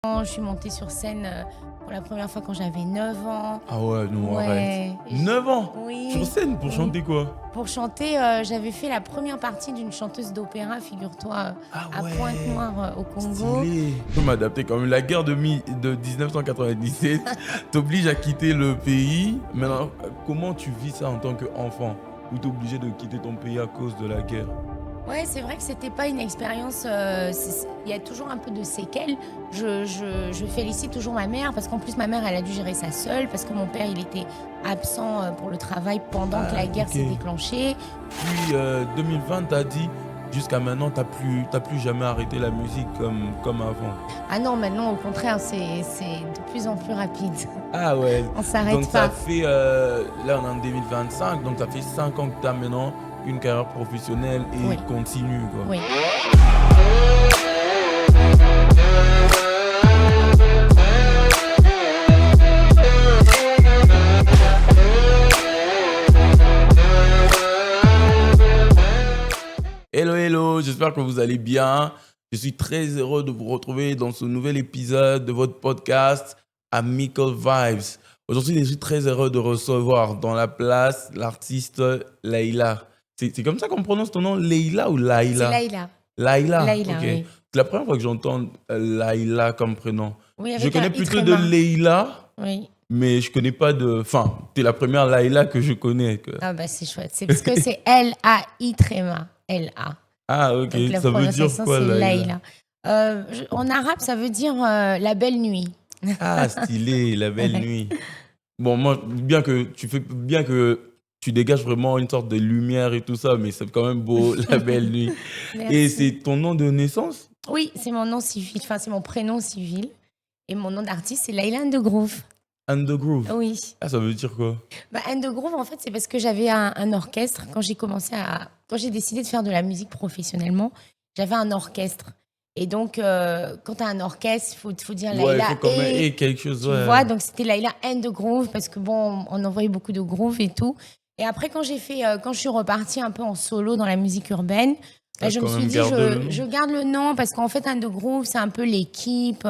Je suis montée sur scène pour la première fois quand j'avais 9 ans. Ah ouais, non, Ouais. arrête. 9 ans Oui. Sur scène pour chanter quoi? Pour chanter, j'avais fait la première partie d'une chanteuse d'opéra, figure-toi, Ah à ouais. Pointe-Noire, au Congo. Stylé. Faut m'adapter quand même. La guerre de 1997 t'oblige à quitter le pays. Maintenant, comment tu vis ça en tant qu'enfant? Ou t'es obligé de quitter ton pays à cause de la guerre? Ouais, c'est vrai que c'était pas une expérience. Il y a toujours un peu de séquelles. Je félicite toujours ma mère parce qu'en plus ma mère elle a dû gérer ça seule parce que mon père il était absent pour le travail pendant que la guerre ok. s'est déclenchée. Puis 2020, t'as dit, jusqu'à maintenant, t'as plus jamais arrêté la musique comme avant. Ah non, maintenant au contraire c'est de plus en plus rapide. Ah ouais. On s'arrête Donc pas. ça fait, là on est en 2025, donc ça fait 5 ans que tu as maintenant une carrière professionnelle et Oui. continue quoi. Oui. Hello hello, j'espère que vous allez bien. Je suis très heureux de vous retrouver dans ce nouvel épisode de votre podcast Amical Vibes. Aujourd'hui, je suis très heureux de recevoir dans la place l'artiste Laïla. C'est comme ça qu'on prononce ton nom, Leïla ou C'est Laïla? Laïla. Laïla. Laïla, Ok. oui. C'est la première fois que j'entends Laïla comme prénom. Oui, Je avec connais un plutôt I de tréma. Leïla, Oui. mais je connais pas de. Enfin, t'es la première Laïla que je connais. Ah bah c'est chouette. C'est parce que c'est L-A-I tréma. L-A. Ah, ok. Donc la Ça veut dire prononciation quoi, c'est Laïla? Laïla. En arabe ça veut dire la belle nuit. Ah, stylé, la belle nuit. Bon, moi, bien que tu dégages vraiment une sorte de lumière et tout ça, mais c'est quand même beau, la belle nuit. Merci. Et c'est ton nom de naissance? Oui, c'est mon nom civil. Enfin, c'est mon prénom civil. Et mon nom d'artiste, c'est Laïla And The Groove. And the Groove. Oui. Ah, ça veut dire quoi? Bah, And The Groove, en fait, c'est parce que j'avais un orchestre. Quand j'ai décidé de faire de la musique professionnellement, j'avais un orchestre. Et donc, quand tu as un orchestre, il faut dire Ouais, il Laïla faut quand même et quelque chose. tu Ouais. vois, donc c'était Laïla And The Groove parce que bon, on envoyait beaucoup de groove et tout. Et après, quand je suis repartie un peu en solo dans la musique urbaine, T'as je me quand suis même dit, gardé le nom. je garde le nom parce qu'en fait, And The Groove, c'est un peu l'équipe,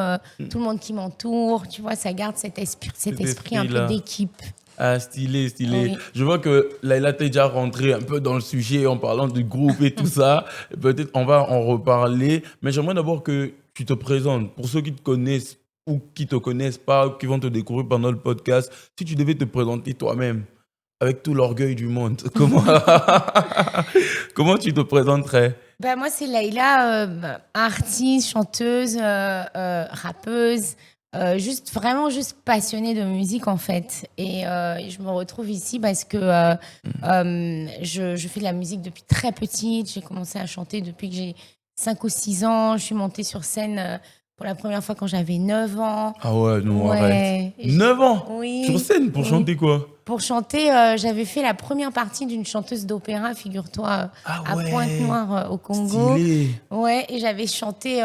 tout le monde qui m'entoure, tu vois, ça garde cet esprit un peu esprit-là. d'équipe. Ah, stylé, stylé. Oui. Je vois que Laïla t'es déjà rentrée un peu dans le sujet en parlant du groupe et tout ça. Peut-être on va en reparler. Mais j'aimerais d'abord que tu te présentes. Pour ceux qui te connaissent ou qui te connaissent pas, ou qui vont te découvrir pendant le podcast, si tu devais te présenter toi-même avec tout l'orgueil du monde, comment tu te présenterais? Ben, moi, c'est Laïla, artiste, chanteuse, rappeuse, vraiment juste passionnée de musique en fait. Et je me retrouve ici parce que je fais de la musique depuis très petite. J'ai commencé à chanter depuis que j'ai 5 ou 6 ans. Je suis montée sur scène pour la première fois quand j'avais 9 ans. Ah ouais, non, arrête. Ouais. 9 ans Oui. sur scène pour Oui. chanter quoi? Pour chanter, j'avais fait la première partie d'une chanteuse d'opéra, figure-toi, Ah à ouais. Pointe-Noire, au Congo. Stylé. Ouais, et j'avais chanté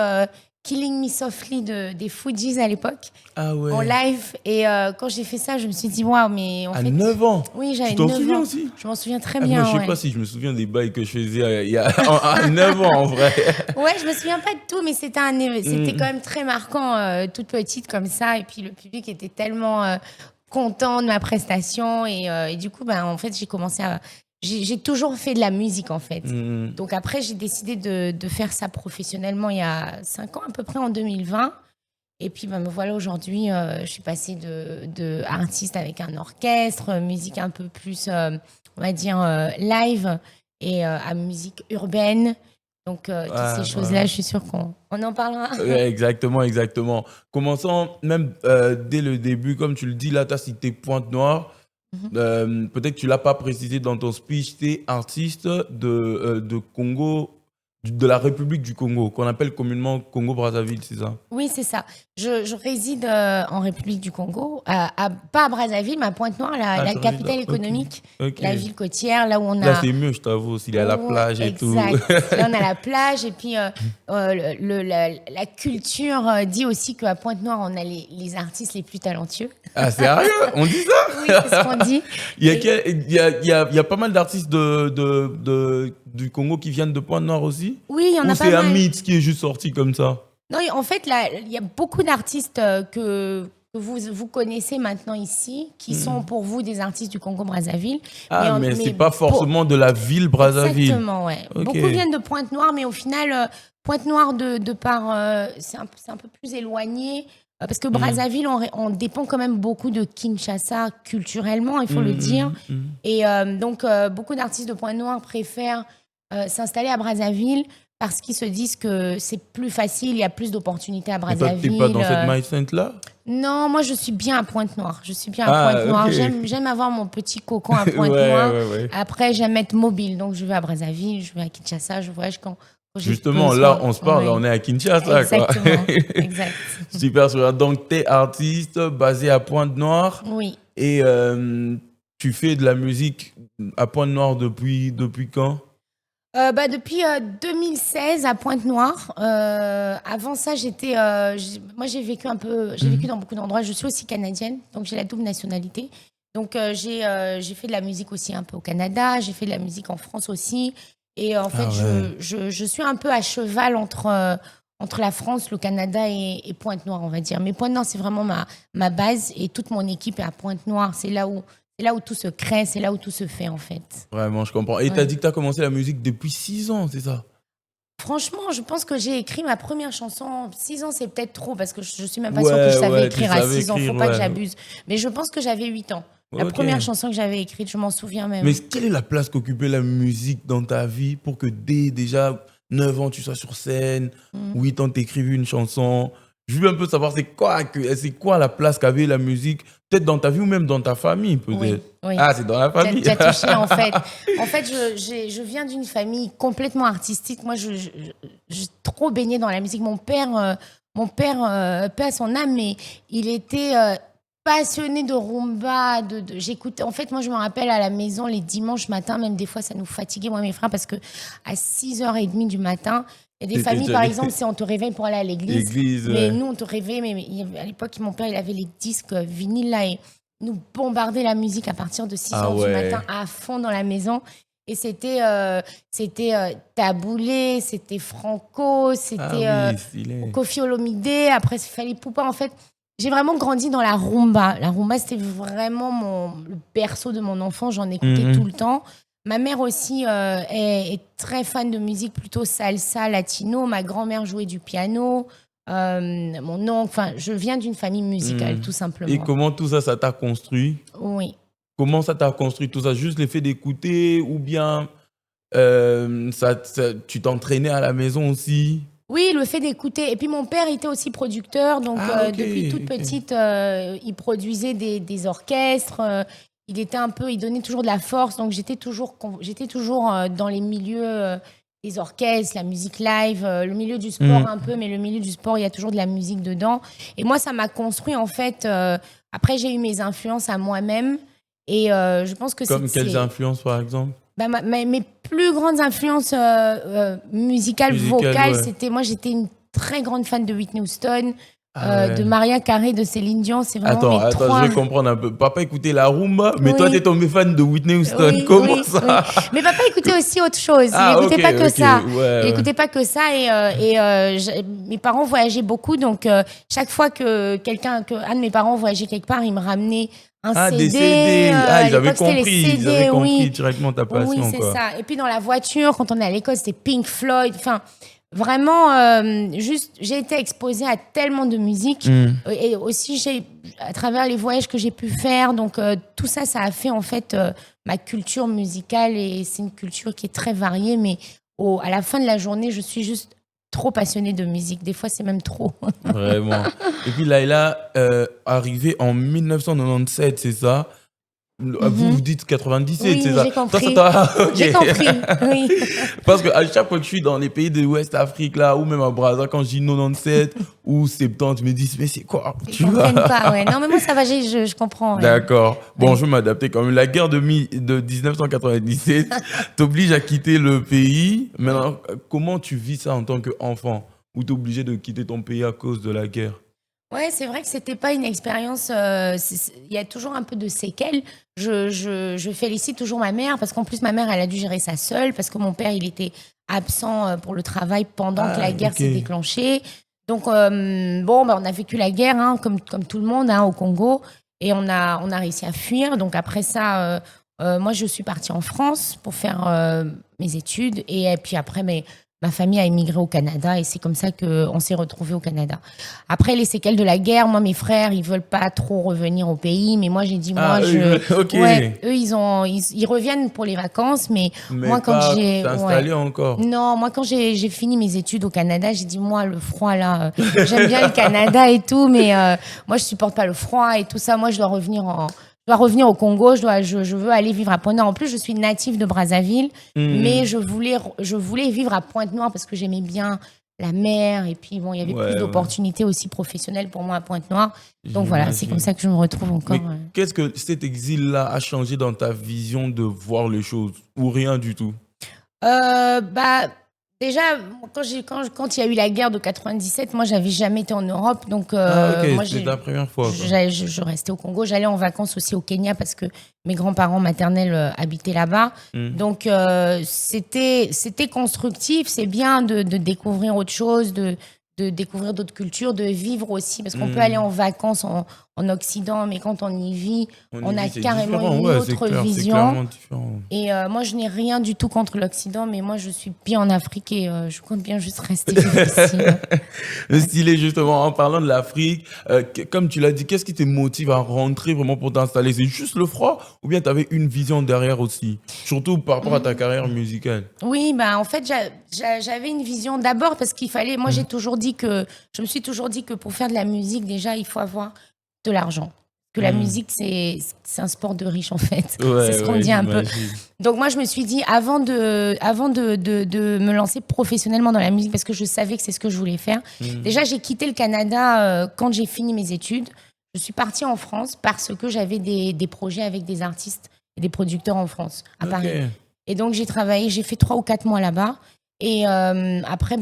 Killing Me Softly des Fugees à l'époque, Ah ouais. en live. Et quand j'ai fait ça, je me suis dit, waouh, mais en À fait. 9 ans? Oui, j'avais Tu t'en 9 souviens ans. aussi? Je m'en souviens très Ah, bien. moi, je sais ouais. pas si je me souviens des bails que je faisais il y a à 9 ans en vrai. Ouais, je me souviens pas de tout, mais c'était quand même très marquant, toute petite comme ça. Et puis le public était tellement content de ma prestation. Et du coup, en fait, j'ai toujours fait de la musique, en fait. Donc après, j'ai décidé de faire ça professionnellement il y a 5 ans, à peu près en 2020. Et puis, me voilà aujourd'hui, je suis passée de artiste avec un orchestre, musique un peu plus, on va dire, live, et à musique urbaine. Donc, toutes ces choses-là, je suis sûre qu'on en parlera. Ouais, exactement, exactement. Commençons même dès le début, comme tu le dis, là, tu as cité Pointe-Noire. Peut-être que tu ne l'as pas précisé dans ton speech, tu es artiste de Congo, de la République du Congo, qu'on appelle communément Congo-Brazzaville, c'est ça? Oui, c'est ça. Je réside en République du Congo, pas à Brazzaville, mais à Pointe-Noire, la tu résides capitale là. économique, Ok. la ville côtière, là où on a... Là, c'est mieux, je t'avoue, s'il y a la Ouais, plage et tout. exact. Là, on a la plage et puis la culture dit aussi qu'à Pointe-Noire, on a les artistes les plus talentueux. Ah, sérieux? On dit ça? Oui, c'est ce qu'on dit. Il y a pas mal d'artistes du Congo qui viennent de Pointe-Noire aussi? Oui, il y en Ou a c'est pas un mal. mythe qui est juste sorti comme ça? Non, en fait, là, il y a beaucoup d'artistes que vous connaissez maintenant ici, qui sont pour vous des artistes du Congo-Brazzaville. Ah, mais c'est pas pour- forcément de la ville Brazzaville. Exactement, ouais. Ok. Beaucoup viennent de Pointe-Noire, mais au final, Pointe-Noire, de par, c'est un peu plus éloigné. Parce que Brazzaville, on dépend quand même beaucoup de Kinshasa culturellement, il faut le dire. Et donc, beaucoup d'artistes de Pointe-Noire préfèrent s'installer à Brazzaville parce qu'ils se disent que c'est plus facile, il y a plus d'opportunités à Et toi, t'es Brazzaville. pas dans cette mindset-là? Non, moi, je suis bien à Pointe-Noire. Je suis bien Ah, à Pointe-Noire. ok. J'aime avoir mon petit cocon à Ouais, Pointe-Noire. ouais. Après, j'aime être mobile. Donc, je vais à Brazzaville, je vais à Kinshasa, je voyage quand j'ai Justement, besoin. là, on se parle, Oui. là, on est à Kinshasa, quoi. Exactement. Exact. Super, super. Donc, t'es artiste basé à Pointe-Noire Oui. et tu fais de la musique à Pointe-Noire depuis quand? Depuis 2016 à Pointe-Noire. Avant ça, moi j'ai vécu j'ai vécu dans beaucoup d'endroits. Je suis aussi canadienne, donc j'ai la double nationalité. Donc j'ai fait de la musique aussi un peu au Canada, j'ai fait de la musique en France aussi. Et en fait, ouais. je suis un peu à cheval entre la France, le Canada et Pointe-Noire, on va dire. Mais Pointe-Noire, c'est vraiment ma base et toute mon équipe est à Pointe-Noire. C'est là où tout se crée, c'est là où tout se fait en fait. Vraiment, je comprends. Et Ouais. t'as dit que t'as commencé la musique depuis 6 ans, c'est ça? Franchement, je pense que j'ai écrit ma première chanson. 6 ans, c'est peut-être trop parce que je suis même pas sûre que je savais tu écrire à savais 6 ans. Faut écrire, pas que ouais. j'abuse. Mais je pense que j'avais 8 ans. La Ok. première chanson que j'avais écrite, je m'en souviens même. Mais quelle est la place qu'occupait la musique dans ta vie pour que dès déjà 9 ans tu sois sur scène, 8 ans tu écrives une chanson? Je veux un peu savoir c'est quoi la place qu'avait la musique, peut-être dans ta vie ou même dans ta famille, peut-être. Oui, oui. Ah, c'est dans la famille. Tu as touché en fait. En fait, je viens d'une famille complètement artistique. Moi, je trop baignée dans la musique. Mon père, paix à son âme, mais il était passionné de rumba. J'écoutais. En fait, moi, je me rappelle à la maison les dimanches matins, même des fois, ça nous fatiguait, moi et mes frères, parce que à 6h30 du matin, il y a des T'étais familles, déjà par allé- exemple, si on te réveille pour aller à l'église. L'église, Mais ouais. nous, on te réveille. Mais à l'époque, mon père, il avait les disques vinyles là et nous bombarder la musique à partir de 6h Ah du ouais. matin à fond dans la maison. Et c'était Taboulé, c'était Franco, c'était Ah oui, stylé. Koffi Olomide, après c'est Fally Poupa. En fait, j'ai vraiment grandi dans la rumba. La rumba, c'était vraiment le berceau de mon enfant. J'en écoutais tout le temps. Ma mère aussi est très fan de musique plutôt salsa, latino. Ma grand-mère jouait du piano. Mon oncle, enfin, je viens d'une famille musicale, tout simplement. Et comment tout ça, ça t'a construit? Oui. Comment ça t'a construit tout ça? Juste l'effet d'écouter ou bien tu t'entraînais à la maison aussi? Oui, le fait d'écouter. Et puis mon père était aussi producteur, donc Ah, ok, depuis toute ok. petite, il produisait des orchestres. Il donnait toujours de la force. Donc j'étais toujours dans les milieux des orchestres, la musique live, le milieu du sport un peu, mais le milieu du sport, il y a toujours de la musique dedans. Et moi, ça m'a construit en fait. Après, j'ai eu mes influences à moi-même. Et je pense que Comme quelles influences, par exemple? mes plus grandes influences musicales, vocales, ouais. moi j'étais une très grande fan de Whitney Houston, Ah ouais. de Maria Carey, de Céline Dion. C'est vraiment Attends, trois... je vais comprendre un peu. Papa écoutait la rumba, mais Oui. toi, t'es tombé fan de Whitney Houston. Oui, Comment oui, ça? oui. Mais papa écoutait aussi autre chose. Ah, Il n'écoutait ok, pas que ok. ça. Ouais, Il n'écoutait pas que ça. Mes parents voyageaient beaucoup. Donc, chaque fois qu'un de mes parents voyageait quelque part, il me ramenait un CD. Des CD. À Ils avaient l'époque, c'était les compris. CD, Ils avaient compris oui. directement ta passion. Oui, c'est quoi. ça. Et puis dans la voiture, quand on est à l'école, c'était Pink Floyd. Enfin, vraiment, j'ai été exposée à tellement de musique. Et aussi, à travers les voyages que j'ai pu faire, donc tout ça, ça a fait en fait ma culture musicale. Et c'est une culture qui est très variée. Mais à la fin de la journée, je suis juste trop passionnée de musique. Des fois, c'est même trop. Vraiment. Et puis Laila, arrivée en 1997, c'est ça? Vous dites 97, Oui, c'est ça? j'ai compris. Ok. J'ai compris, oui. Parce qu'à chaque fois que je suis dans les pays de l'Ouest Afrique, là, ou même à Brazza, quand je dis 97 ou 70, je me dis, mais c'est quoi? Ils ne comprennent pas, ouais. Non, mais moi, ça va, je comprends. Ouais. D'accord. Bon, Ouais. je vais m'adapter quand même. La guerre de 1997 t'oblige à quitter le pays. Maintenant, comment tu vis ça en tant qu'enfant? Ou t'es obligé de quitter ton pays à cause de la guerre? Ouais, c'est vrai que c'était pas une expérience. Il y a toujours un peu de séquelles. Je félicite toujours ma mère parce qu'en plus ma mère elle a dû gérer ça seule parce que mon père il était absent pour le travail pendant que la guerre ok. s'est déclenchée. Donc, bon, on a vécu la guerre, hein, comme tout le monde, hein, au Congo. Et on a réussi à fuir. Donc, après ça, moi, je suis partie en France pour faire mes études. Et puis après, ma famille a émigré au Canada. Et c'est comme ça qu'on s'est retrouvés au Canada. Après, les séquelles de la guerre, moi, mes frères, ils veulent pas trop revenir au pays. Mais moi, j'ai dit, ok. Ouais, eux, ils reviennent pour les vacances. Mais moi, quand pas j'ai... t'installer encore. Non, moi, quand j'ai fini mes études au Canada, j'ai dit, moi, le froid, là, j'aime bien le Canada et tout, mais moi, je supporte pas le froid et tout ça. Moi, je dois revenir au Congo, je veux aller vivre à Pointe-Noire. En plus, je suis native de Brazzaville, mais je voulais vivre à Pointe-Noire parce que j'aimais bien la mer. Et puis, bon, il y avait plus d'opportunités aussi professionnelles pour moi à Pointe-Noire. Donc voilà, c'est comme ça que je me retrouve encore. Mais qu'est-ce que cet exil-là a changé dans ta vision de voir les choses? Ou rien du tout? Déjà, quand il y a eu la guerre de 97, moi, j'avais jamais été en Europe. Donc, moi, c'était ta première fois. je restais au Congo. J'allais en vacances aussi au Kenya parce que mes grands-parents maternels habitaient là-bas. Donc, c'était constructif. C'est bien de découvrir autre chose, de découvrir d'autres cultures, de vivre aussi. Parce qu'on peut aller en vacances en Occident, mais quand on y vit, on a carrément une autre vision. Et moi, je n'ai rien du tout contre l'Occident, mais moi, je suis bien en Afrique et je compte bien juste rester ici. Stylé, justement, en parlant de l'Afrique, comme tu l'as dit, qu'est-ce qui te motive à rentrer vraiment pour t'installer? C'est juste le froid ou bien tu avais une vision derrière aussi? Surtout par rapport à ta carrière musicale. Oui, en fait, j'avais une vision d'abord parce qu'il fallait... Moi, je me suis toujours dit que pour faire de la musique, déjà, il faut avoir de l'argent. Que la musique, c'est un sport de riche, en fait. C'est ce qu'on dit un peu. Donc, moi, je me suis dit, avant de me lancer professionnellement dans la musique, parce que je savais que c'est ce que je voulais faire, déjà, j'ai quitté le Canada quand j'ai fini mes études. Je suis partie en France parce que j'avais des projets avec des artistes et des producteurs en France, à Paris. Et donc, j'ai fait 3 ou 4 mois là-bas. Et après,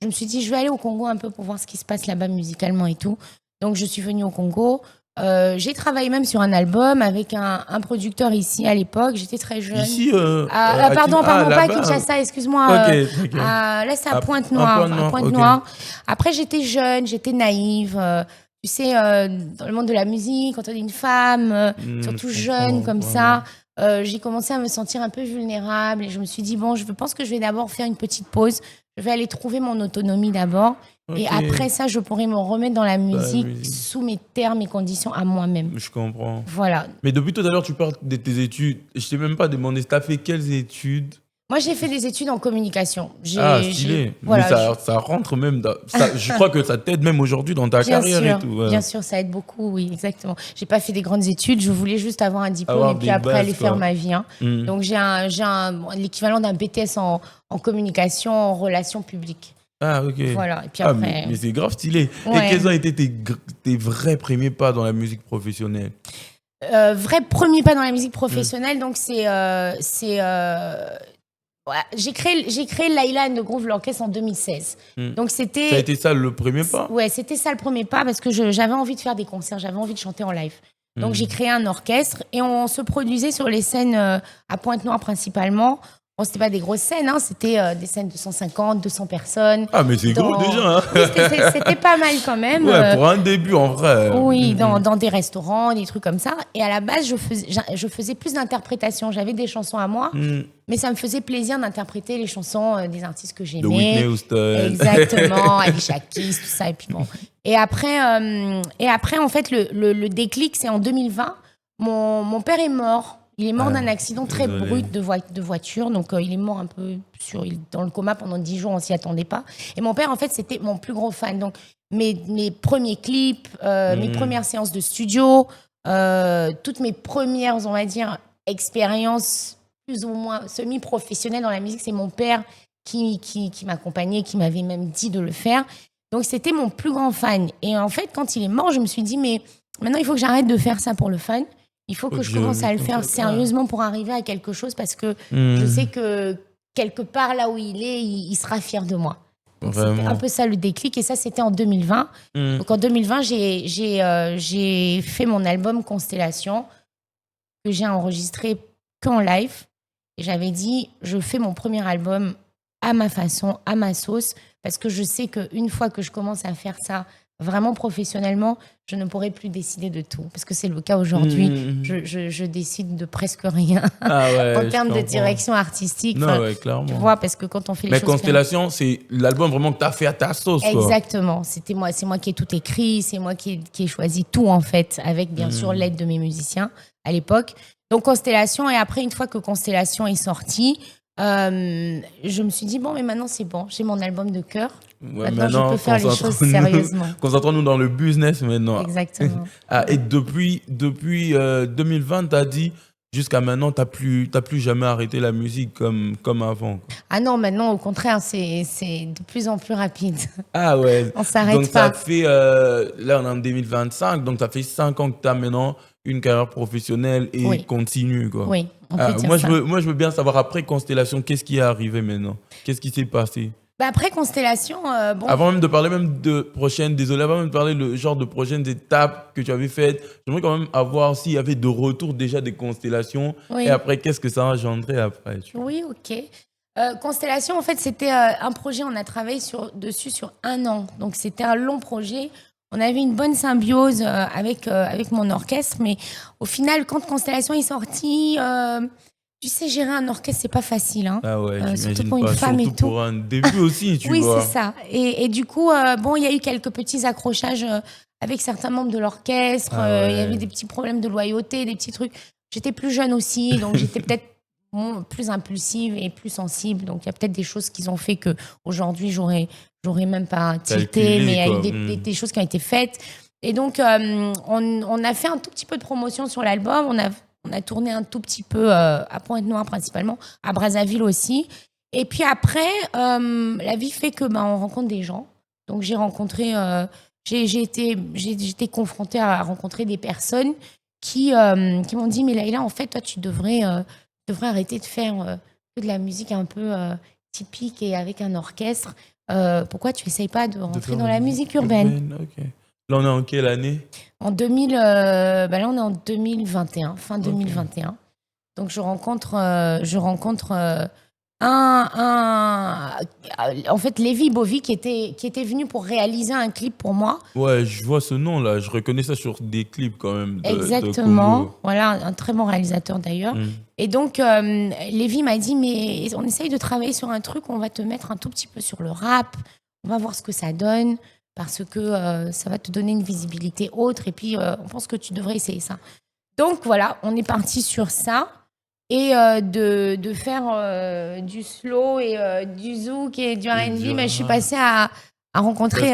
je me suis dit, je vais aller au Congo un peu pour voir ce qui se passe là-bas musicalement et tout. Donc, je suis venue au Congo. J'ai travaillé même sur un album avec un producteur ici à l'époque. J'étais très jeune. Ici pardon, pas à Kinshasa, excuse-moi. Là, c'est à Pointe-Noire. Après, j'étais jeune, j'étais naïve. Tu sais, dans le monde de la musique, quand on est une femme, surtout jeune comme ça, j'ai commencé à me sentir un peu vulnérable. Et je me suis dit, bon, je pense que je vais d'abord faire une petite pause. Je vais aller trouver mon autonomie d'abord. Et après ça, je pourrais me remettre dans la musique sous mes termes et conditions à moi-même. Je comprends. Voilà. Mais depuis tout à l'heure, tu parles de tes études. Je t'ai même pas demandé, tu as fait quelles études? Moi, j'ai fait des études en communication. Stylé. Voilà, mais ça rentre même je crois que ça t'aide même aujourd'hui dans ta carrière et tout. Bien sûr, ça aide beaucoup, oui, exactement. J'ai pas fait des grandes études, je voulais juste avoir un diplôme et puis après aller faire ma vie. Donc, j'ai l'équivalent d'un BTS en communication, en relations publiques. Ah, ok. Voilà. Et puis après... mais c'est grave stylé. Et quels ont été tes vrais premiers pas dans la musique professionnelle? Vrai premier pas dans la musique professionnelle, donc j'ai créé Laila and the Groove, l'orchestre, en 2016. Donc ça a été ça le premier pas? Ouais, c'était ça le premier pas parce que j'avais envie de faire des concerts, j'avais envie de chanter en live. Donc j'ai créé un orchestre et on se produisait sur les scènes à Pointe-Noire principalement. Bon, c'était pas des grosses scènes, hein, c'était des scènes de 150, 200 personnes. Ah, mais c'est gros déjà. Hein. Oui, c'était pas mal quand même. Ouais, pour un début en vrai. Oui, dans des restaurants, des trucs comme ça. Et à la base, je faisais plus d'interprétation. J'avais des chansons à moi, mais ça me faisait plaisir d'interpréter les chansons des artistes que j'aimais. De Whitney Houston. Exactement, Alicia Keys, tout ça. Et puis bon. Et après, en fait, le déclic, c'est en 2020. Mon père est mort. Il est mort d'un accident très brut de voiture. Donc, il est mort un peu dans le coma pendant 10 jours. On s'y attendait pas. Et mon père, en fait, c'était mon plus gros fan. Donc, mes premiers clips, mes premières séances de studio, toutes mes premières, on va dire, expériences plus ou moins semi-professionnelles dans la musique, c'est mon père qui m'accompagnait, qui m'avait même dit de le faire. Donc, c'était mon plus grand fan. Et en fait, quand il est mort, je me suis dit, mais maintenant, il faut que j'arrête de faire ça pour le fun. Il faut que je commence à le faire sérieusement pour arriver à quelque chose parce que je sais que quelque part là où il est, il sera fier de moi. C'était un peu ça le déclic et ça, c'était en 2020. Donc en 2020, j'ai fait mon album Constellation que j'ai enregistré qu'en live. Et j'avais dit, je fais mon premier album à ma façon, à ma sauce, parce que je sais qu'une fois que je commence à faire ça vraiment professionnellement, je ne pourrai plus décider de tout. Parce que c'est le cas aujourd'hui. Je décide de presque rien Ah en ouais, je termes de comprends. direction artistique. Non, Enfin, ouais, tu clairement. vois, parce que quand on fait les Mais choses bien. Constellation, c'est l'album vraiment que tu as fait à ta sauce, quoi. Exactement, c'est moi qui ai tout écrit, c'est moi qui ai choisi tout en fait, avec bien sûr l'aide de mes musiciens à l'époque. Donc Constellation, et après une fois que Constellation est sorti, je me suis dit bon mais maintenant c'est bon, j'ai mon album de cœur, Ouais, maintenant je peux faire les choses sérieusement. concentrons-nous dans le business maintenant. Exactement. Ah, et depuis 2020, tu as dit, jusqu'à maintenant, tu n'as plus jamais arrêté la musique comme avant, quoi. Ah non, maintenant au contraire, c'est de plus en plus rapide. Ah ouais. On s'arrête Donc ça pas. fait, là on est en 2025, donc ça fait 5 ans que tu as maintenant une carrière professionnelle et Oui. continue, quoi. Oui, on peut Ah, dire moi, ça. moi, je veux bien savoir, après Constellation, qu'est-ce qui est arrivé maintenant? Qu'est-ce qui s'est passé? Bah après Constellation, bon, Avant même de parler même de prochaines, désolé, avant même de parler le genre de prochaines étapes que tu avais faites, j'aimerais quand même avoir s'il y avait de retour déjà des constellations oui. et après, qu'est-ce que ça a engendré après, tu vois. Oui, ok. Constellation, en fait, c'était un projet, on a travaillé dessus sur 1 an. Donc, c'était un long projet. On avait une bonne symbiose avec mon orchestre. Mais au final, quand Constellation est sorti, tu sais, gérer un orchestre, c'est pas facile. Hein. Ah ouais, Surtout j'imagine pour une pas, femme et surtout tout. pour un début aussi, tu Oui, vois. c'est ça. Et du coup, bon, il y a eu quelques petits accrochages avec certains membres de l'orchestre. Ah Il y avait ouais. des petits problèmes de loyauté, des petits trucs. J'étais plus jeune aussi, donc j'étais peut-être plus impulsive et plus sensible. Donc, il y a peut-être des choses qu'ils ont fait que aujourd'hui j'aurais même pas tilté, Calculé, mais il y a eu quoi. des choses qui ont été faites. Et donc, on a fait un tout petit peu de promotion sur l'album. On a tourné un tout petit peu à Pointe-Noire principalement, à Brazzaville aussi. Et puis après, la vie fait que on rencontre des gens. Donc j'ai rencontré, j'ai été confrontée à rencontrer des personnes qui m'ont dit mais Laïla, en fait, toi, tu devrais arrêter de faire que de la musique un peu typique et avec un orchestre. Pourquoi tu essayes pas de rentrer dans la musique urbaine? Ok. Là, on est en quelle année? En 2000, là, on est en 2021, fin 2021. Donc je rencontre en fait, Lévi Bovi qui était venu pour réaliser un clip pour moi. Ouais, je vois ce nom-là. Je reconnais ça sur des clips quand même de Exactement. Congo. Voilà, un très bon réalisateur d'ailleurs. Et donc, Lévi m'a dit, mais on essaye de travailler sur un truc, on va te mettre un tout petit peu sur le rap, on va voir ce que ça donne, parce que ça va te donner une visibilité autre, et puis on pense que tu devrais essayer ça. Donc voilà, on est parti sur ça. Et de faire du slow et du zouk et du R&B, mais je suis passée à rencontrer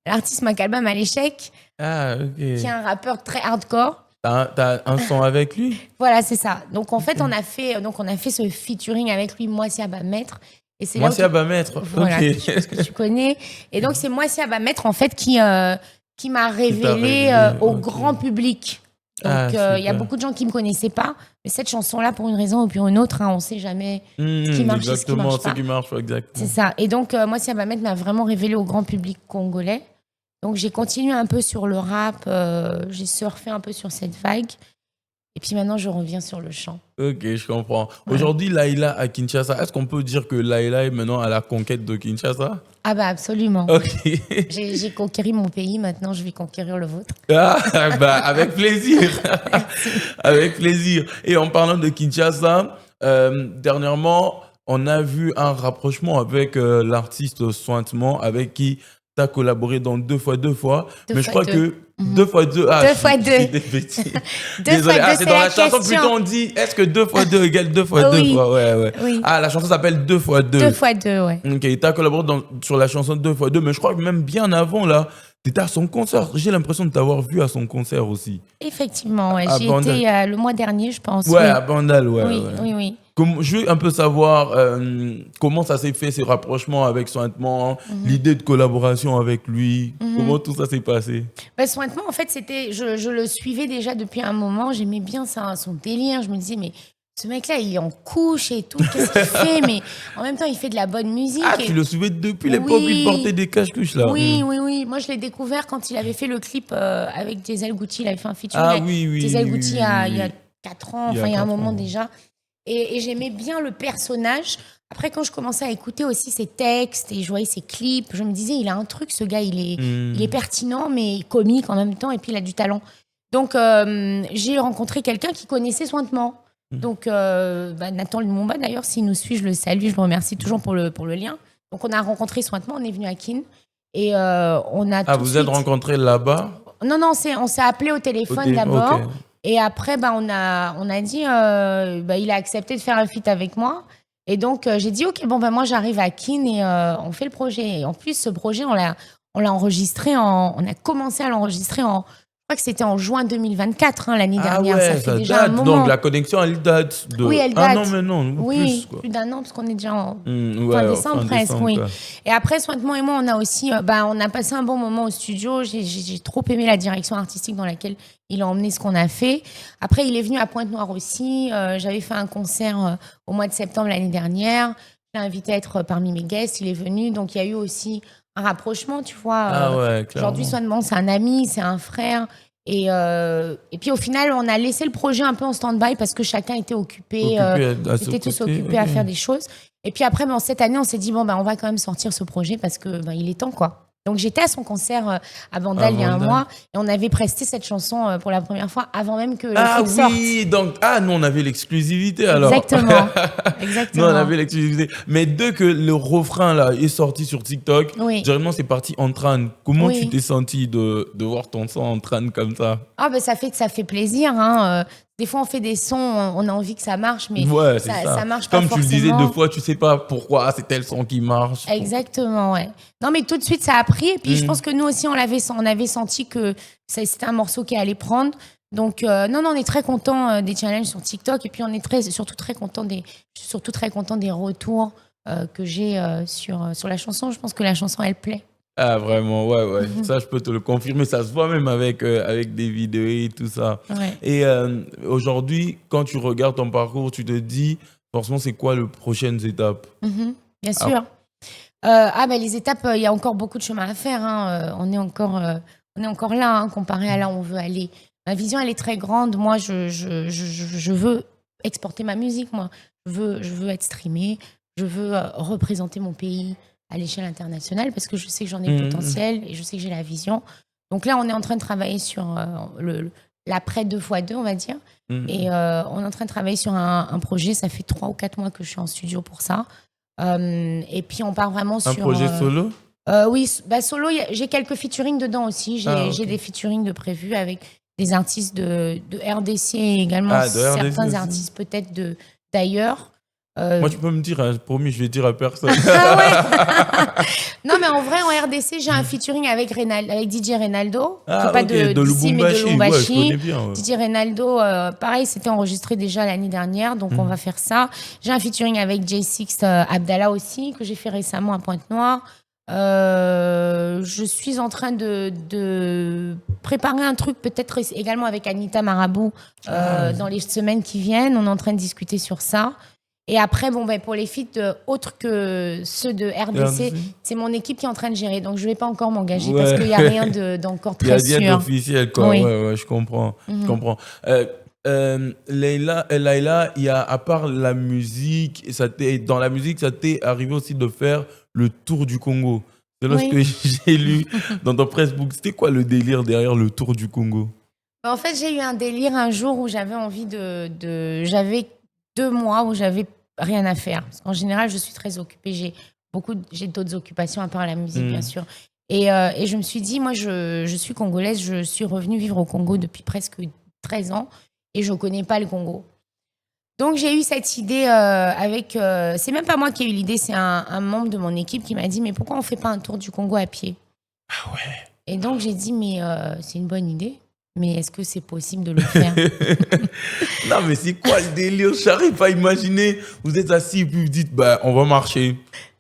l'artiste Makalba Maléchek, Ah, ok. qui est un rappeur très hardcore. T'as un son avec lui? Voilà, c'est ça. Donc en fait, on a fait ce featuring avec lui, Moissia Bamettre. Et c'est là où Moissia Bamettre, voilà, ok. que tu connais. Et donc c'est Moissia Bamettre en fait qui m'a révélé au ok. grand public. Donc Ah, il y a super. beaucoup de gens qui me connaissaient pas, mais cette chanson-là, pour une raison ou pour une autre, on sait jamais ce qui marche et ce qui Exactement, marche ce pas. qui marche, exactement. C'est ça. Et donc Moissia Bamettre m'a vraiment révélé au grand public congolais. Donc j'ai continué un peu sur le rap, j'ai surfé un peu sur cette vague. Et puis maintenant, je reviens sur le chant. Ok, je comprends. Voilà. Aujourd'hui, Laïla à Kinshasa, est-ce qu'on peut dire que Laïla est maintenant à la conquête de Kinshasa? Ah bah absolument. Ok. J'ai conquéri mon pays, maintenant je vais conquérir le vôtre. Ah, bah, avec plaisir. Avec plaisir. Et en parlant de Kinshasa, dernièrement, on a vu un rapprochement avec l'artiste Sointement, avec qui tu as collaboré dans Deux fois. Mais je crois que Deux fois deux. Ah, Deux fois deux. je dis des bêtises. Deux Désolé. fois Ah, deux, c'est c'est dans la la chanson, question. plutôt on dit est-ce que 2 fois 2 égale 2 fois 2 Oui. fois? Ouais, ouais. Oui. Ah, la chanson s'appelle Deux fois 2. 2 fois 2, ouais. Ok, tu as collaboré sur la chanson Deux fois 2, mais je crois que même bien avant, là, tu étais à son concert. J'ai l'impression de t'avoir vu à son concert aussi. Effectivement, ouais. À J'y Bandal. étais le mois dernier, je pense. Ouais, oui. à Bandal, ouais. Oui, ouais. oui. Je veux un peu savoir comment ça s'est fait, ces rapprochements avec Sointement, l'idée de collaboration avec lui, comment tout ça s'est passé. Bah, Sointement, en fait, je le suivais déjà depuis un moment. J'aimais bien ça, son délire. Je me disais, mais ce mec-là, il est en couche et tout. Qu'est-ce qu'il fait? Mais en même temps, il fait de la bonne musique. Ah, et... tu le suivais depuis l'époque où il portait des cache-couches, là. Oui, oui. Moi, je l'ai découvert quand il avait fait le clip avec Diesel Gucci. Il avait fait un featuring Ah avec oui. Diesel Gucci il y a oui. 4 ans, enfin, il y a un moment déjà. Et j'aimais bien le personnage. après, quand je commençais à écouter aussi ses textes et je voyais ses clips, je me disais, il a un truc, ce gars, il est pertinent, mais comique en même temps, et puis il a du talent. Donc, j'ai rencontré quelqu'un qui connaissait Sointement. Donc, Nathan Lumumba, d'ailleurs, s'il nous suit, je le salue, je le remercie toujours pour le lien. Donc, on a rencontré Sointement, on est venu à Keene. Et on a vous êtes rencontrés là-bas? Non, on s'est appelé au téléphone d'abord. Okay. Et après, on a dit, il a accepté de faire un feat avec moi. Et donc, j'ai dit, OK, moi, j'arrive à Keene et on fait le projet. Et en plus, ce projet, on l'a enregistré on a commencé à l'enregistrer je crois que c'était en juin 2024, l'année dernière. Ouais, ça fait déjà date. Un moment. Donc, la connexion, elle date de... Oui, elle date. Ah non, mais non, oui, plus d'un an, parce qu'on est déjà en fin décembre presque, oui. Et après, Sointement et moi, on a aussi... on a passé un bon moment au studio. J'ai trop aimé la direction artistique dans laquelle il a emmené ce qu'on a fait. Après, il est venu à Pointe-Noire aussi. J'avais fait un concert au mois de septembre l'année dernière. Je l'ai invité à être parmi mes guests. Il est venu. Donc, il y a eu aussi un rapprochement, tu vois. Aujourd'hui, Sointement, c'est un ami, c'est un frère. Et puis au final, on a laissé le projet un peu en stand-by parce que chacun était occupé était tous occupés à faire des choses. Et puis après, cette année, on s'est dit, on va quand même sortir ce projet parce que il est temps, quoi. Donc j'étais à son concert à Vandal il y a un mois et on avait presté cette chanson pour la première fois avant même que le truc sorte. Ah oui, donc nous on avait l'exclusivité alors. Exactement. Nous on avait l'exclusivité. Mais dès que le refrain là est sorti sur TikTok, généralement c'est parti en train. Comment tu t'es senti de voir ton son en train comme ça? Ça fait plaisir. Des fois, on fait des sons, on a envie que ça marche, mais ça marche pas forcément. Comme tu le disais, deux fois, tu sais pas pourquoi c'est tel son qui marche. Exactement, ouais. Non, mais tout de suite, ça a pris. Et puis, je pense que nous aussi, on avait senti que c'était un morceau qui allait prendre. Donc, on est très contents des challenges sur TikTok. Et puis, on est surtout très contents des retours que j'ai sur la chanson. Je pense que la chanson, elle plaît. Ah, vraiment, ouais. Ça, je peux te le confirmer. Ça se voit même avec des vidéos et tout ça. Ouais. Et aujourd'hui, quand tu regardes ton parcours, tu te dis, forcément, c'est quoi les prochaines étapes? Bien sûr. Les étapes, il y a encore beaucoup de chemin à faire. On est encore là, comparé à là où on veut aller. Ma vision, elle est très grande. Moi, je veux exporter ma musique. Moi, je veux être streamée. Je veux représenter mon pays à l'échelle internationale parce que je sais que j'en ai le potentiel et je sais que j'ai la vision. Donc là, on est en train de travailler sur l'après 2x2, on va dire. Et on est en train de travailler sur un projet. Ça fait 3 ou 4 mois que je suis en studio pour ça. Et puis, on part vraiment sur... Un projet solo? Oui, solo, j'ai quelques featuring dedans aussi. J'ai des featuring de prévus avec des artistes de RDC et également certains artistes peut-être d'ailleurs. Moi, tu peux me dire, promis, je vais dire à personne. Non, mais en vrai, en RDC, j'ai un featuring avec DJ Reynaldo. Pas de Lubumbashi. Mais de Lubumbashi. Ouais, je connais bien. DJ Reynaldo, pareil, c'était enregistré déjà l'année dernière, donc on va faire ça. J'ai un featuring avec J6 Abdallah aussi, que j'ai fait récemment à Pointe-Noire. Je suis en train de préparer un truc peut-être également avec Anita Marabout dans les semaines qui viennent. On est en train de discuter sur ça. Et après, pour les feats autres que ceux de RDC, c'est mon équipe qui est en train de gérer. Donc, je ne vais pas encore m'engager parce qu'il n'y a rien d'encore très sûr. Il n'y a rien d'officiel, quoi. Oui. Ouais, je comprends. Je comprends. Layla, il y a, à part la musique, dans la musique, ça t'est arrivé aussi de faire le tour du Congo. C'est lorsque j'ai lu dans ton pressbook. C'était quoi le délire derrière le tour du Congo? En fait, j'ai eu un délire un jour où j'avais envie j'avais 2 mois où j'avais rien à faire. Parce qu'en général, je suis très occupée. J'ai d'autres occupations à part la musique, bien sûr. Et je me suis dit, moi, je suis congolaise. Je suis revenue vivre au Congo depuis presque 13 ans et je ne connais pas le Congo. Donc, j'ai eu cette idée c'est même pas moi qui ai eu l'idée, c'est un membre de mon équipe qui m'a dit, mais pourquoi on ne fait pas un tour du Congo à pied? Ah ouais. Et donc, j'ai dit, mais c'est une bonne idée. Mais est-ce que c'est possible de le faire? Non, mais c'est quoi le délire? Je n'arrive pas à imaginer. Vous êtes assis et puis vous dites, on va marcher.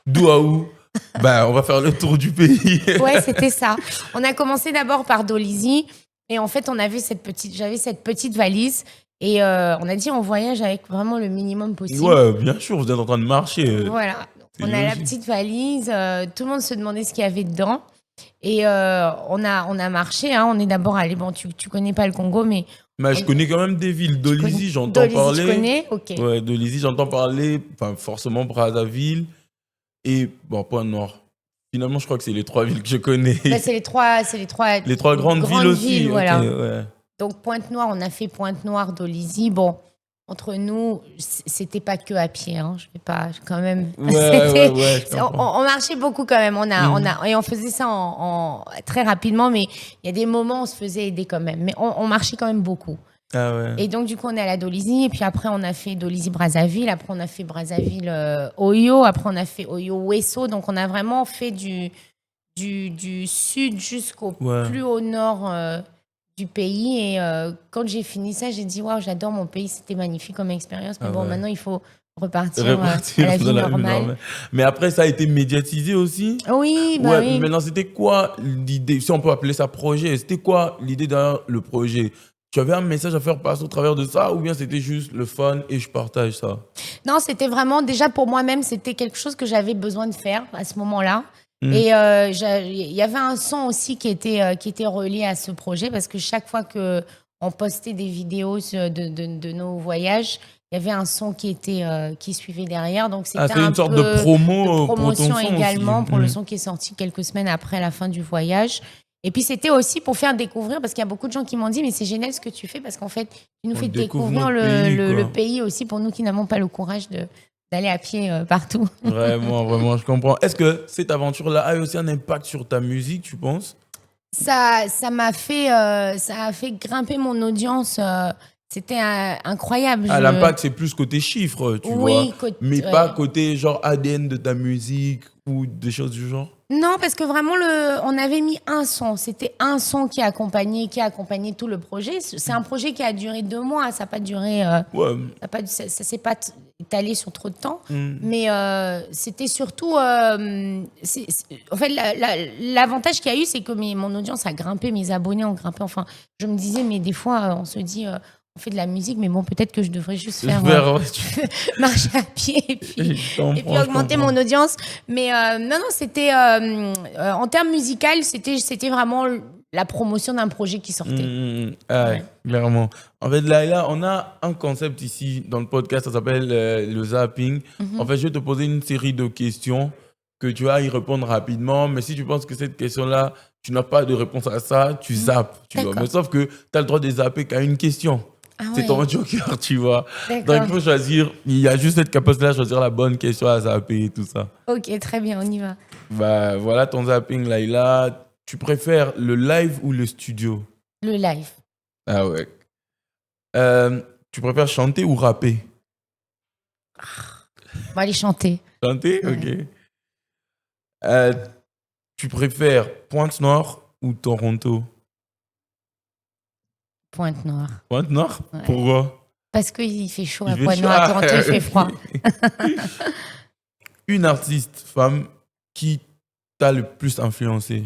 D'où à où? On va faire le tour du pays. Ouais, c'était ça. On a commencé d'abord par Dolisie. Et en fait, j'avais cette petite valise. Et on a dit, on voyage avec vraiment le minimum possible. Ouais, bien sûr, vous êtes en train de marcher. Voilà. On a la petite valise. Tout le monde se demandait ce qu'il y avait dedans. Et on a marché, on est d'abord allé, tu connais pas le Congo, mais Mais je connais quand même des villes. Dolisie, j'entends Dolisie, parler. tu connais? Ok. Ouais, Dolisie, j'entends parler. Enfin, forcément, Brazzaville et bon, Pointe-Noire. Finalement, je crois que c'est les 3 villes que je connais. Bah, c'est les trois Les 3 grandes villes aussi. Ok, voilà. ouais. Donc Pointe-Noire, on a fait Pointe-Noire, Dolisie. Bon, entre nous, c'était pas que à pied. Hein. Je vais pas quand même. Ouais, je comprends. On marchait beaucoup quand même. Et on faisait ça très rapidement, mais il y a des moments où on se faisait aider quand même. Mais on marchait quand même beaucoup. Ah ouais. Et donc, du coup, on est à la Dolisie. Et puis après, on a fait Dolisie-Brazzaville. Après, on a fait Brazzaville-Oyo. Après, on a fait Oyo-Wesso. Donc, on a vraiment fait du sud jusqu'au plus au nord du pays. Et quand j'ai fini ça, j'ai dit, waouh, j'adore mon pays. C'était magnifique comme expérience. Mais maintenant, il faut repartir à la vie normale. Mais après, ça a été médiatisé aussi. Oui, bah oui. Maintenant, c'était quoi l'idée, si on peut appeler ça projet, c'était quoi l'idée derrière le projet? Tu avais un message à faire passer au travers de ça ou bien c'était juste le fun et je partage ça? Non, c'était vraiment, déjà pour moi-même, c'était quelque chose que j'avais besoin de faire à ce moment-là. Et il y avait un son aussi qui était relié à ce projet parce que chaque fois qu'on postait des vidéos de nos voyages, il y avait un son qui suivait derrière. Donc c'était une sorte de promotion pour ton son également aussi. pour le son qui est sorti quelques semaines après la fin du voyage. Et puis c'était aussi pour faire découvrir, parce qu'il y a beaucoup de gens qui m'ont dit, mais c'est génial ce que tu fais, parce qu'en fait, tu nous fais découvrir le pays aussi pour nous qui n'avons pas le courage d'aller à pied partout. Vraiment, je comprends. Est-ce que cette aventure-là a aussi un impact sur ta musique, tu penses? Ça a fait grimper mon audience. C'était incroyable. L'impact, c'est plus côté chiffres, tu vois. Mais pas côté genre ADN de ta musique ou des choses du genre. Non, parce que vraiment, on avait mis un son. C'était un son qui a accompagné tout le projet. C'est un projet qui a duré 2 mois. Ça n'a pas duré. Ça s'est pas étalé sur trop de temps. Mais c'était surtout. En fait, l'avantage qu'il y a eu, c'est que mon audience a grimpé, mes abonnés ont grimpé. Enfin, je me disais, mais des fois, on se dit. On fait de la musique, mais bon, peut-être que je devrais juste faire marcher à pied et puis augmenter mon audience. Mais non, c'était en termes musicaux, c'était vraiment la promotion d'un projet qui sortait. Clairement. En fait, là, on a un concept ici dans le podcast, ça s'appelle le zapping. En fait, je vais te poser une série de questions que tu vas y répondre rapidement. Mais si tu penses que cette question-là, tu n'as pas de réponse à ça, tu zappes. Tu vois. Mais sauf que tu as le droit de zapper qu'à une question. C'est ton joker, tu vois. Donc, il faut choisir. Il y a juste cette capacité à choisir la bonne question à zapper et tout ça. Ok, très bien, on y va. Bah, voilà ton zapping, Laïla. Tu préfères le live ou le studio? Le live. Ah ouais. Tu préfères chanter ou rapper? On va aller chanter. Chanter? Ok. Tu préfères Pointe-Noire ou Toronto? Pointe-Noire. Pointe-Noire? Ouais. Pourquoi? Parce qu'il fait chaud à Pointe-Noire, à Toronto, il fait froid. Une artiste femme qui t'a le plus influencé?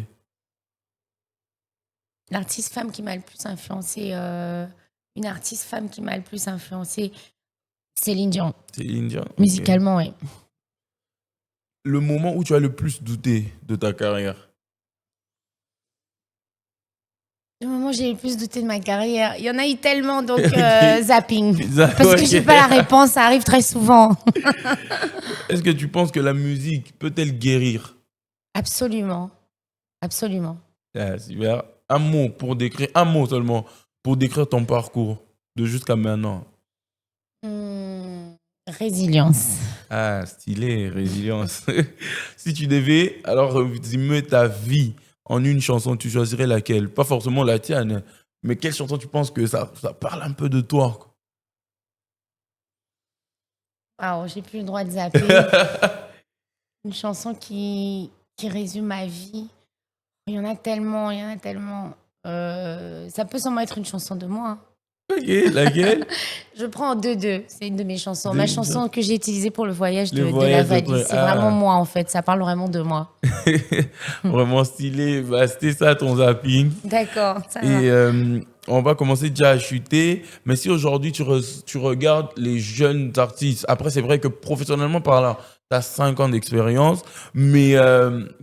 L'artiste femme qui m'a le plus influencé, une artiste femme qui m'a le plus influencé, Céline Dion. Céline Dion. Musicalement, oui. Le moment où tu as le plus douté de ta carrière? Le moment où j'ai le plus douté de ma carrière, il y en a eu tellement, donc zapping. Parce que j'ai pas la réponse, ça arrive très souvent. Est-ce que tu penses que la musique peut-elle guérir? Absolument. Absolument. Super. Un mot seulement, pour décrire ton parcours de jusqu'à maintenant. Résilience. Ah, stylé, résilience. Si tu devais alors résumer ta vie en une chanson, tu choisirais laquelle? Pas forcément la tienne, mais quelle chanson tu penses que ça parle un peu de toi? Alors, j'ai plus le droit de zapper. Une chanson qui résume ma vie. Il y en a tellement. Ça peut seulement être une chanson de moi. Hein. Ok, laquelle? Je prends 2-2. C'est une de mes chansons. Ma chanson que j'ai utilisée pour le voyage de la valise. C'est vraiment moi, en fait. Ça parle vraiment de moi. Vraiment stylé. Bah, c'était ça, ton zapping. D'accord. Et on va commencer déjà à chuter. Mais si aujourd'hui, tu regardes les jeunes artistes, après, c'est vrai que professionnellement parlant, tu as 5 ans d'expérience. Mais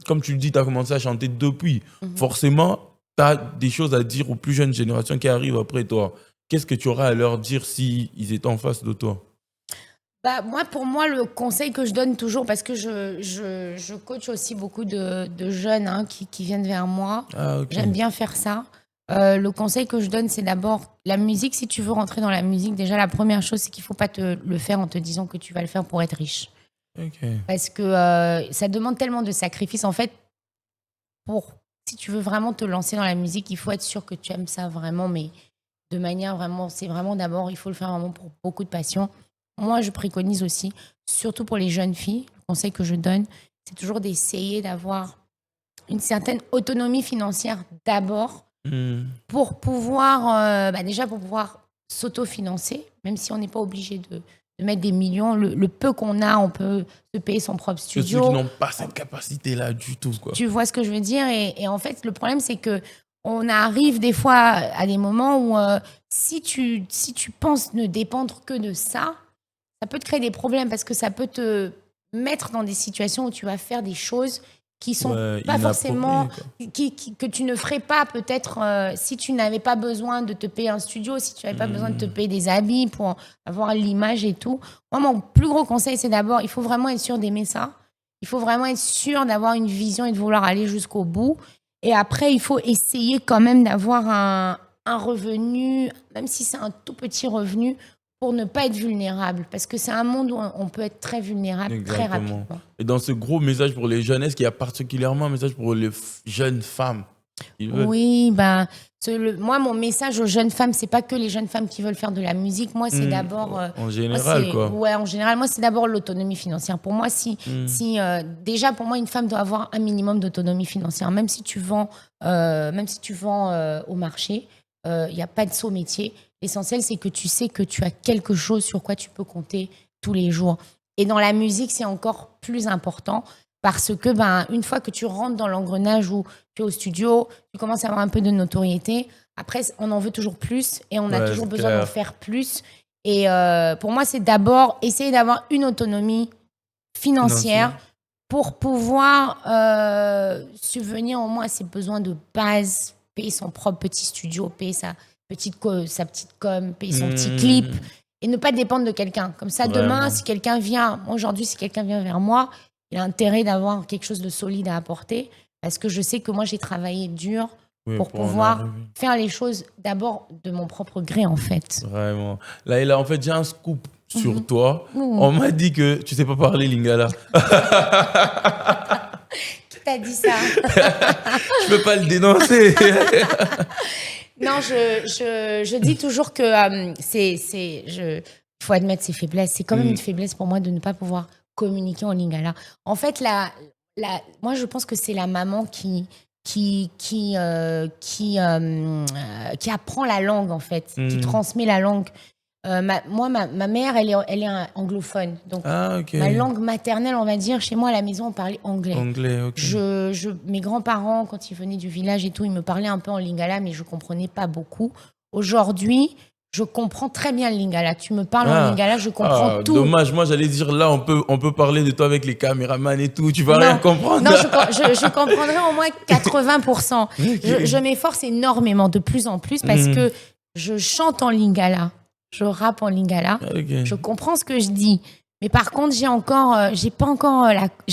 comme tu le dis, tu as commencé à chanter depuis. Forcément, tu as des choses à dire aux plus jeunes générations qui arrivent après toi. qu'est-ce que tu auras à leur dire s'ils étaient en face de toi? Bah, pour moi, le conseil que je donne toujours, parce que je coach aussi beaucoup de jeunes hein, qui viennent vers moi. Ah, ok. J'aime bien faire ça. Le conseil que je donne, c'est d'abord la musique. Si tu veux rentrer dans la musique, déjà, la première chose, c'est qu'il ne faut pas te le faire en te disant que tu vas le faire pour être riche. Ok. Parce que ça demande tellement de sacrifices. En fait, si tu veux vraiment te lancer dans la musique, il faut être sûr que tu aimes ça vraiment, mais de manière vraiment, c'est vraiment d'abord, il faut le faire vraiment pour beaucoup de passion. Moi, je préconise aussi, surtout pour les jeunes filles, le conseil que je donne, c'est toujours d'essayer d'avoir une certaine autonomie financière d'abord pour pouvoir, déjà pour pouvoir s'autofinancer, même si on n'est pas obligé de mettre des millions. Le peu qu'on a, on peut se payer son propre studio. Ceux qui n'ont pas cette capacité-là du tout, quoi. Tu vois ce que je veux dire? Et en fait, le problème, c'est que on arrive des fois à des moments où si tu penses ne dépendre que de ça, ça peut te créer des problèmes parce que ça peut te mettre dans des situations où tu vas faire des choses qui sont pas forcément que tu ne ferais pas peut-être si tu n'avais pas besoin de te payer un studio, si tu n'avais pas besoin de te payer des habits pour avoir l'image et tout. Moi, mon plus gros conseil, c'est d'abord, il faut vraiment être sûr d'aimer ça. Il faut vraiment être sûr d'avoir une vision et de vouloir aller jusqu'au bout. Et après, il faut essayer quand même d'avoir un revenu, même si c'est un tout petit revenu, pour ne pas être vulnérable. Parce que c'est un monde où on peut être très vulnérable. Exactement. Très rapidement. Et dans ce gros message pour les jeunes, est-ce qu'il y a particulièrement un message pour les jeunes femmes Oui, moi, mon message aux jeunes femmes, c'est pas que les jeunes femmes qui veulent faire de la musique. Moi, c'est d'abord... en général, quoi. Ouais, en général, moi, c'est d'abord l'autonomie financière. Pour moi, déjà, pour moi, une femme doit avoir un minimum d'autonomie financière. Même si tu vends, au marché, il n'y a pas de saut métier. L'essentiel, c'est que tu sais que tu as quelque chose sur quoi tu peux compter tous les jours. Et dans la musique, c'est encore plus important parce que une fois que tu rentres dans l'engrenage où tu es au studio, tu commences à avoir un peu de notoriété. Après, on en veut toujours plus et on a toujours besoin d'en faire plus. Et pour moi, c'est d'abord essayer d'avoir une autonomie financière pour pouvoir subvenir au moins à ses besoins de base, payer son propre petit studio, payer sa petite com, payer son petit clip et ne pas dépendre de quelqu'un. Comme ça, demain, si quelqu'un vient, aujourd'hui, si quelqu'un vient vers moi, il a intérêt d'avoir quelque chose de solide à apporter parce que je sais que moi, j'ai travaillé dur pour pouvoir faire les choses d'abord de mon propre gré, en fait. Vraiment. Là, en fait, j'ai un scoop sur toi. On m'a dit que tu sais pas parler lingala. Qui t'a dit ça? Je peux pas le dénoncer. Non, je dis toujours que il faut admettre ses faiblesses. C'est quand même une faiblesse pour moi de ne pas pouvoir communiquer en lingala. En fait, moi, je pense que c'est la maman qui apprend la langue, en fait, qui transmet la langue. Ma mère, elle est anglophone. Donc, ma langue maternelle, on va dire, chez moi, à la maison, on parlait anglais. Mes grands-parents, quand ils venaient du village et tout, ils me parlaient un peu en lingala, mais je ne comprenais pas beaucoup. Aujourd'hui, je comprends très bien le lingala. Tu me parles en lingala, je comprends tout. Dommage, moi, j'allais dire, là, on peut parler de toi avec les caméramans et tout. Tu vas rien comprendre. Non, je comprendrai au moins 80%. Je m'efforce énormément, de plus en plus, parce que je chante en lingala. Je rappe en lingala, je comprends ce que je dis. Mais par contre, j'ai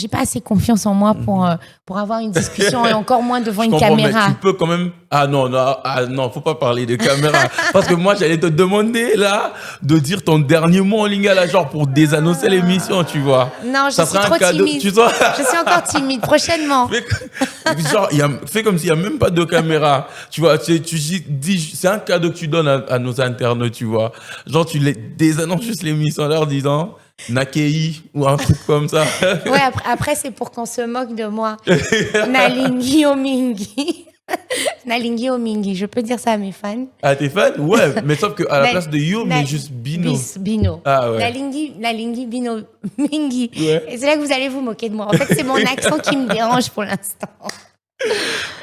pas assez confiance en moi pour avoir une discussion et encore moins devant une caméra. Mais tu peux quand même... non, faut pas parler de caméra. Parce que moi, j'allais te demander, là, de dire ton dernier mot en lingala, genre pour désannoncer l'émission, tu vois. Non, je suis trop timide. Tu vois. Je suis encore timide, prochainement. Fais comme s'il n'y a même pas de caméra. Tu vois, tu dis, c'est un cadeau que tu donnes à nos internautes, tu vois. Genre, tu les désannonces juste l'émission en leur disant... Nakei ou un truc comme ça. Ouais, après c'est pour qu'on se moque de moi. Nalingi Omingi. Nalingi Omingi, je peux dire ça à mes fans. À tes fans? Ouais, mais sauf qu'à la place de Yo, mais juste Bino. Bino. Ah ouais. Nalingi Bino Mingi. Ouais. Et c'est là que vous allez vous moquer de moi. En fait, c'est mon accent qui me dérange pour l'instant.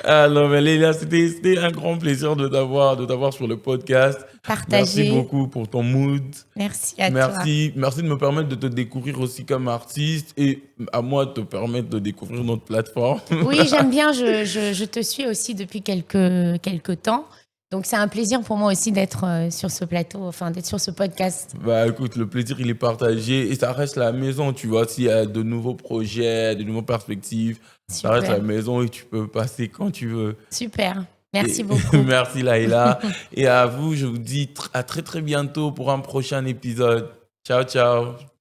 Ah non, mais Leila, c'était un grand plaisir de t'avoir sur le podcast. Partagé. Merci beaucoup pour ton mood. Merci à toi. Merci de me permettre de te découvrir aussi comme artiste et à moi de te permettre de découvrir notre plateforme. Oui, j'aime bien. Je te suis aussi depuis quelques temps. Donc, c'est un plaisir pour moi aussi d'être sur ce plateau, enfin, d'être sur ce podcast. Bah écoute, le plaisir il est partagé et ça reste la maison, tu vois. S'il y a de nouveaux projets, de nouvelles perspectives, ça reste la Super, maison et tu peux passer quand tu veux. super. Merci Et beaucoup. merci Laïla. Et à vous, je vous dis à très très bientôt pour un prochain épisode. Ciao, ciao.